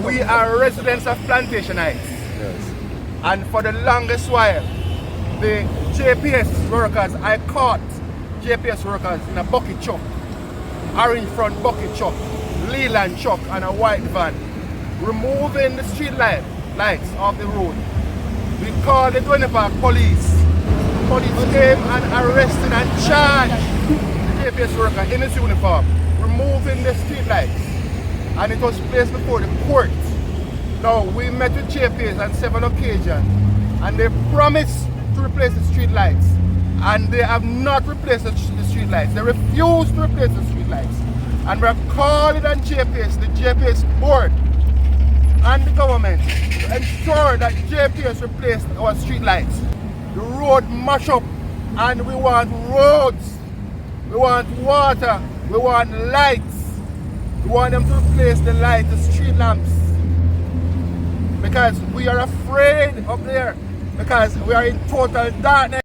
We are residents of Plantation Heights. Yes. And for the longest while, the JPS workers, I caught JPS workers in a bucket truck, orange front bucket truck, Leland truck and a white van, removing the street lights off the road. We called the Gwinnett Park police. Police came and arrested and charged the JPS worker in his uniform, removing the street lights. And it was placed before the court. Now, we met with JPS on several occasions and they promised to replace the street lights. And they have not replaced the street lights. They refuse to replace the street lights. And we're calling on JPS, the JPS board and the government to ensure that JPS replace our street lights. The road mash up and we want roads, we want water, we want lights. We want them to replace the lights, the street lamps. Because we are afraid up there, because we are in total darkness.